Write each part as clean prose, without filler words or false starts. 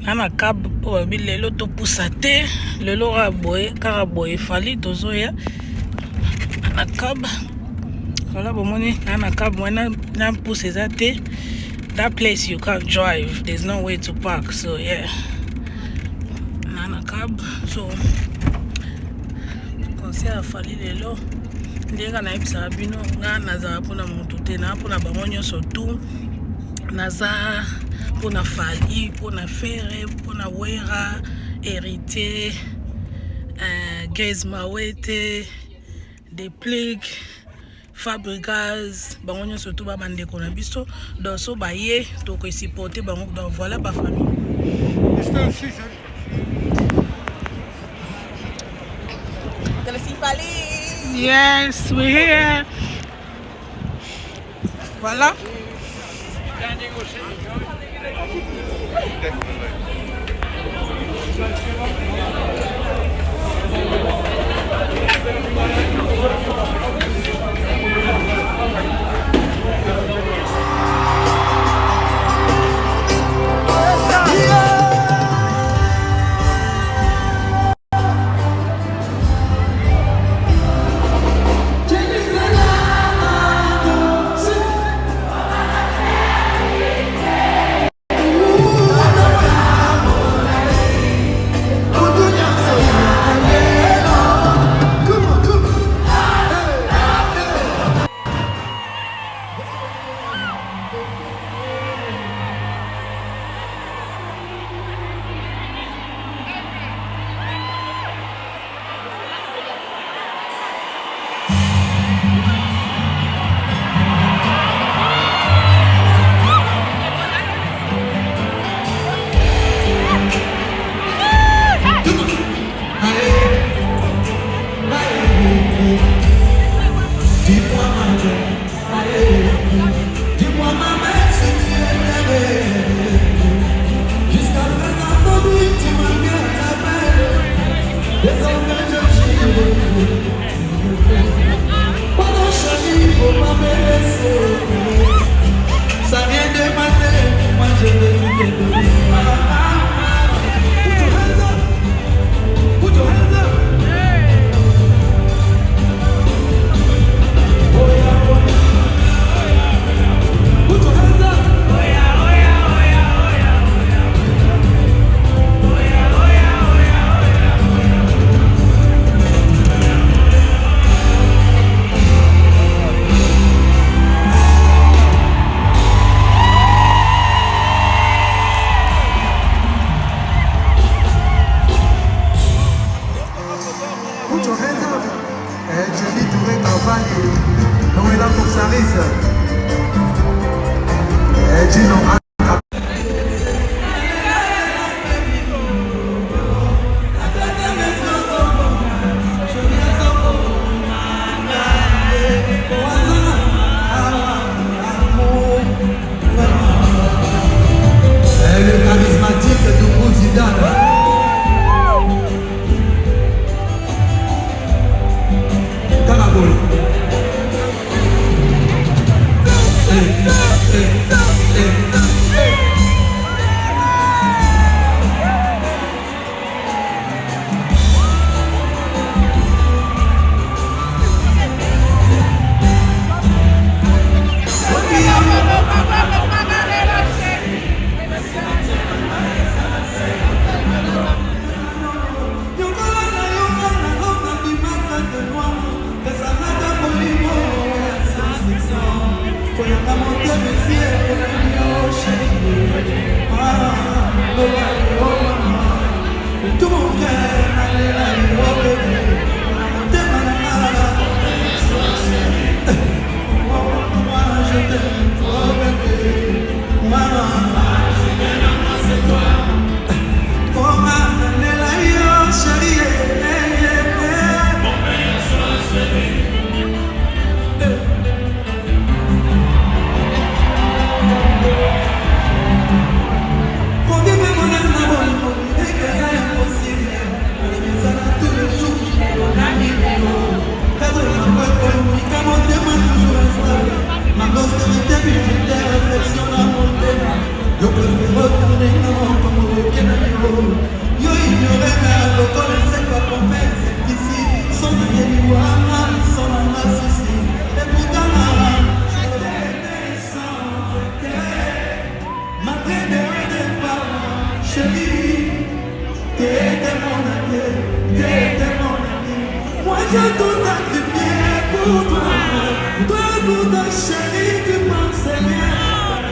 Nana cab lelo to poussa te lelo raboye karaboye fali tozoya na cab voilà bomoni nana cab mwana na pousse te. That place you can't drive, there's no way to park, so yeah, nana cab. So conseil fali lelo ndeka na ibisa bino nga nazala pona mutu te na pona bango nyonso tu naza pona fali pona fere pona wera héritier Gaz Mawete des pliques Fabregas bango nyonso tu ba bandeko na biso donc so baye to ko supporter bango donc voilà ba famille. Gonna see Fali. Yes, we're here. Voilà. Je t'aime, toi. début j'étais réflexion dans mon thème. Je préfère retourner comme au Kenayo. Yo ignorais mais à l'eau connaissait pas qu'on fait c'est ici. Sans rien du Wama, sans la masse. Et pourtant j'étais descend, malgré des départs, chérie. T'étais mon ami, t'étais mon ami. Moi j'ai tout sacrifié pour toi. Toi, pour ta chérie, tu pensais bien.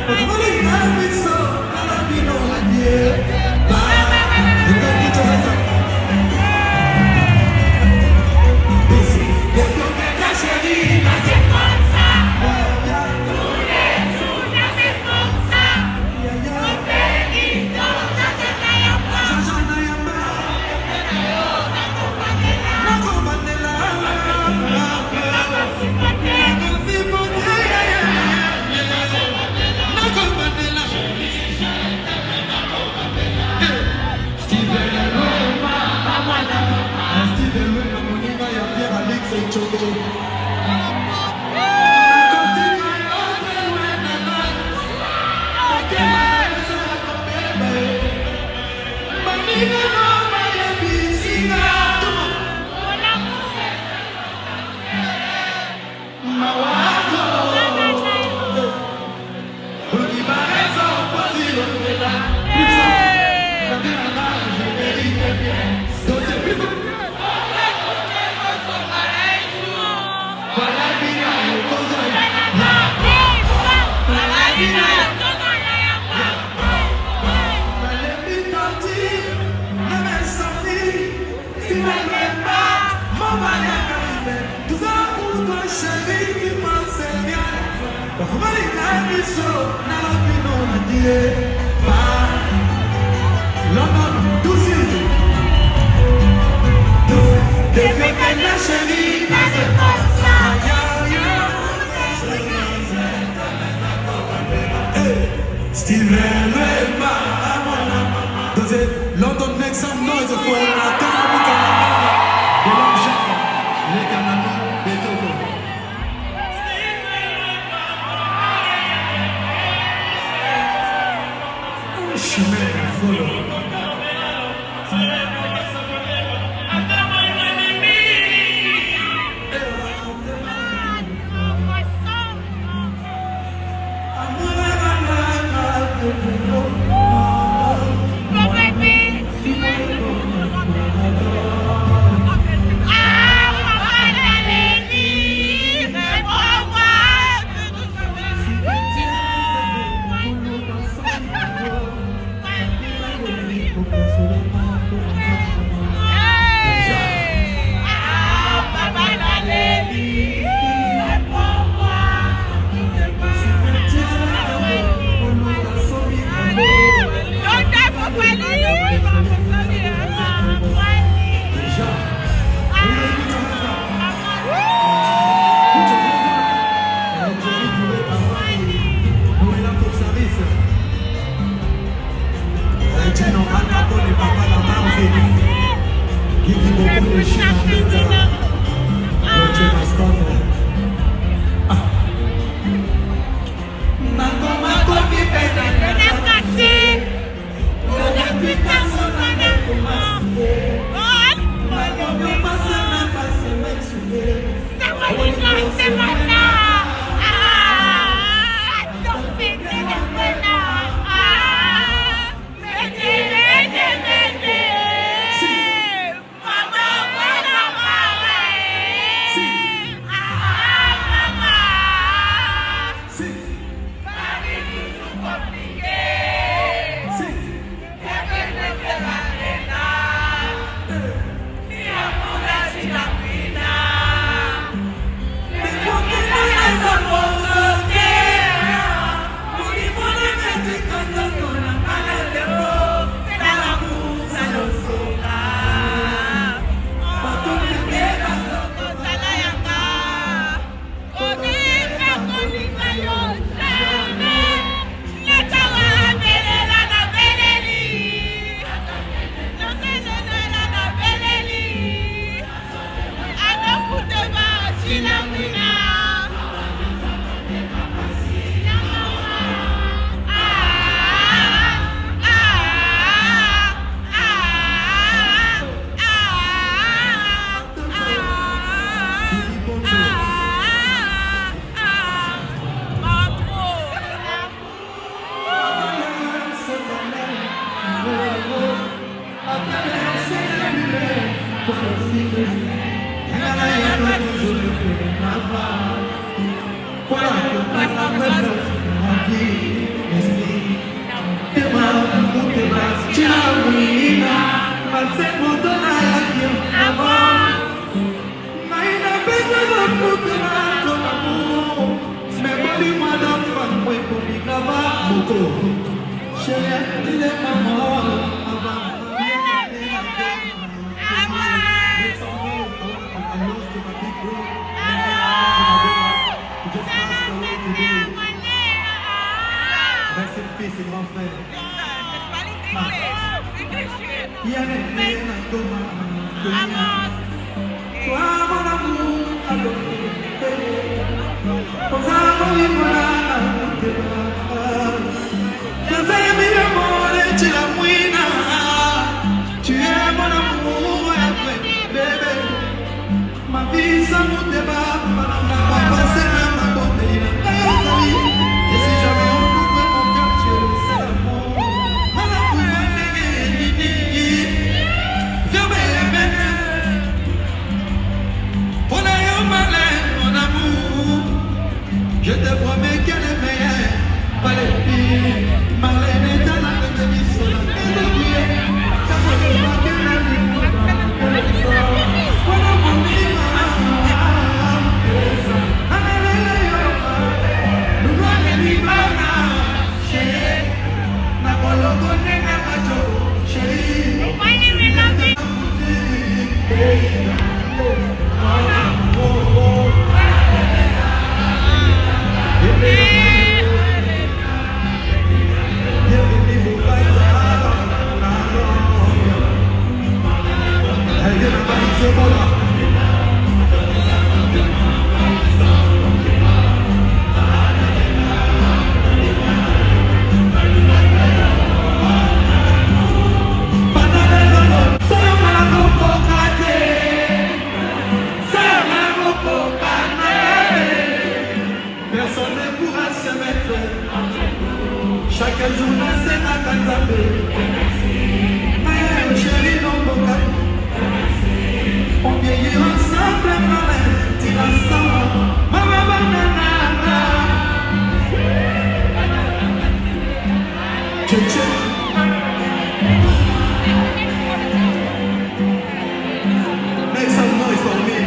Pour les amis, ça, la vie non la vie. London make some noise for Nakamu Kanana, the long shot, the Kanana, the Togo. Chemin follow. Rest in peace, grand frère. Toi, mon amour, tu es mon amour, bébé. Ma vie sans mon débat, ma pensée, ma beauté. Et si jamais on ouvre mon cœur, Dieu, c'est l'amour. Mon amour, viens m'aimer. Prenez un malin, mon amour. Je te promets qu'elle est meilleure, pas les pires. Marlène est dans la télévision, elle est bien. Ça me dit pas qu'elle est libre. Personne ne pourra se mettre. Chaque jour, c'est ma cantabe. Mais chérie, non, mon gars. On vieillit ensemble, maman, tire ensemble. Maman, banana. Tchè. Make some noise for me.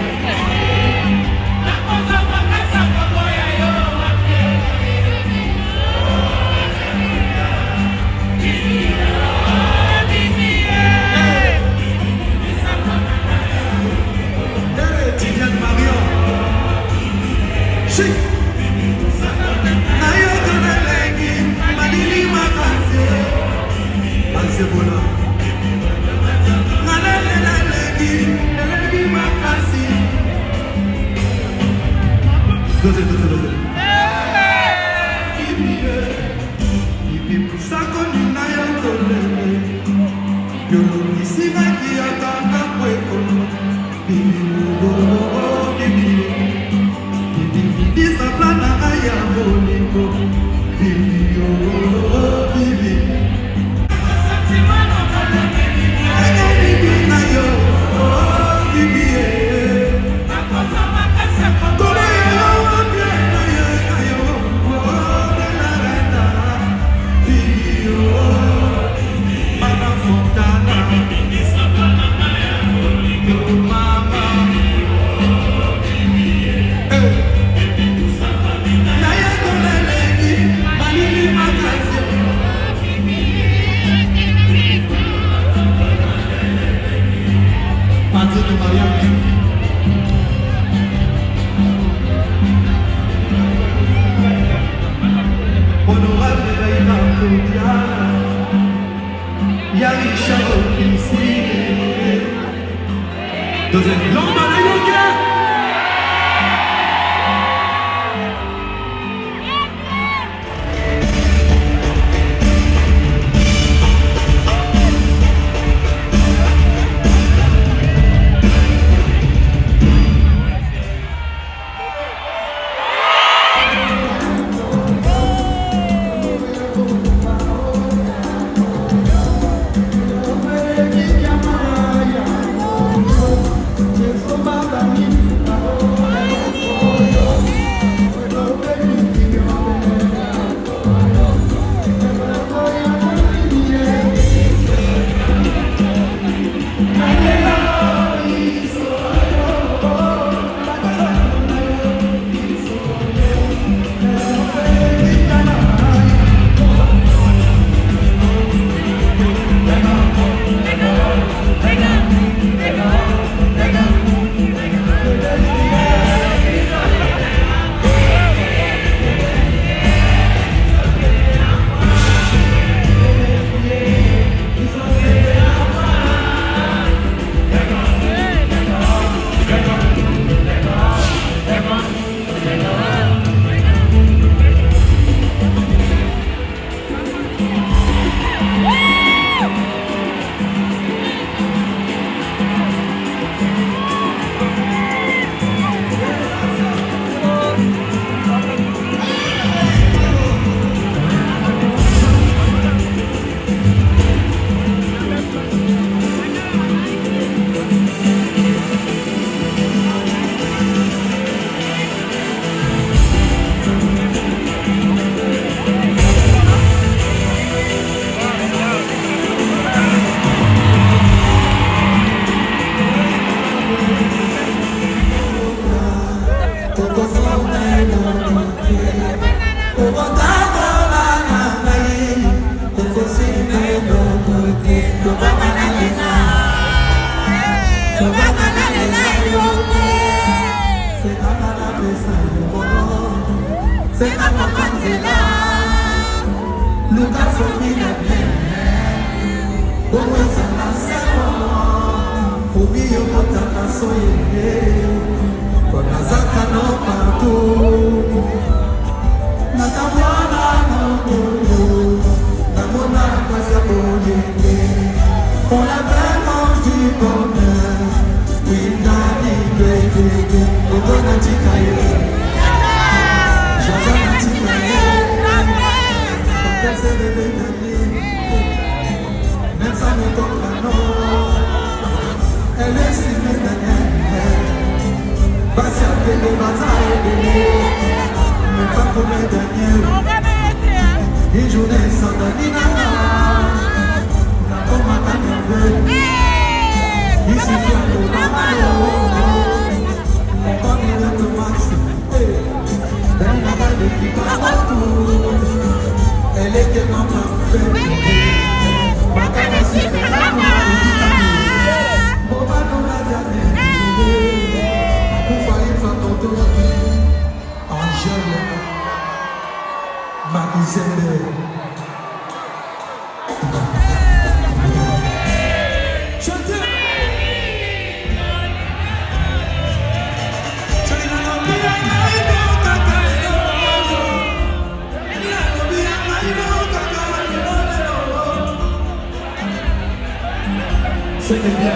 Makisende. C'est bien.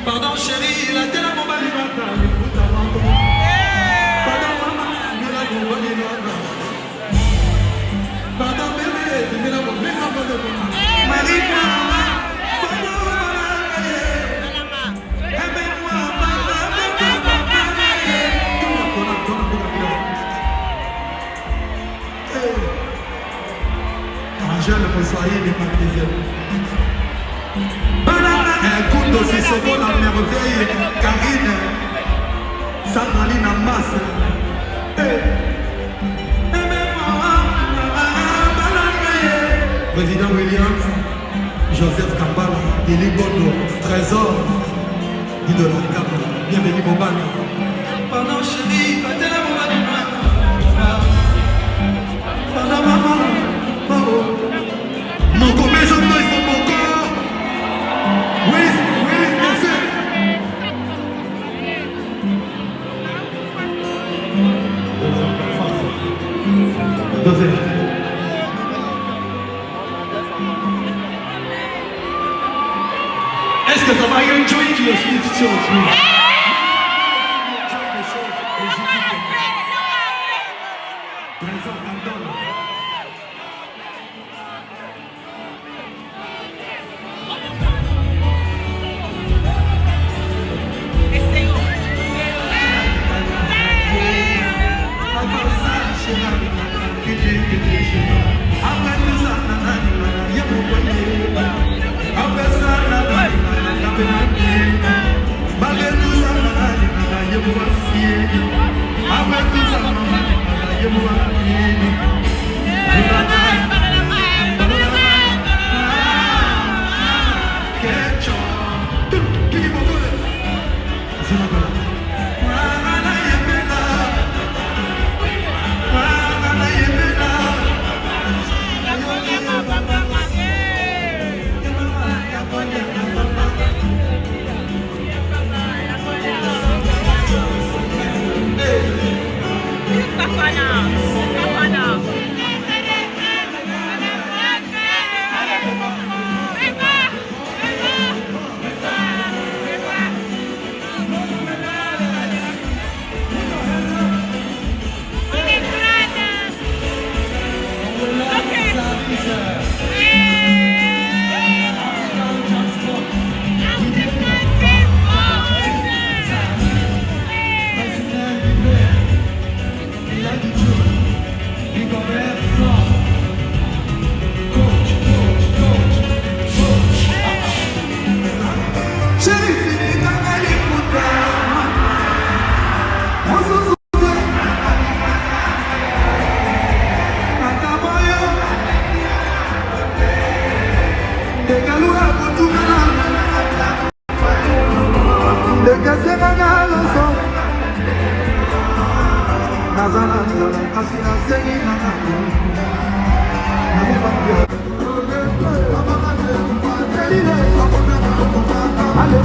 Pardon chérie, la télé m'a mal pardon maman, mais la bonne pardon bébé, mais la bonne Marie, pardon Angèle, soyez des patriciens. Un coup d'aussi second la merveille, Karine, Sandrine en masse. Président Williams, Joseph Kambala, Dili Bondo, Trésor, Guy de la Cap, bienvenue Bobana. Pardon chérie, pas de la Bobana. Pardon maman, mon combien j'en ai son bon corps. Oui, merci. Est-ce que ça va enjoy to your show? Allez,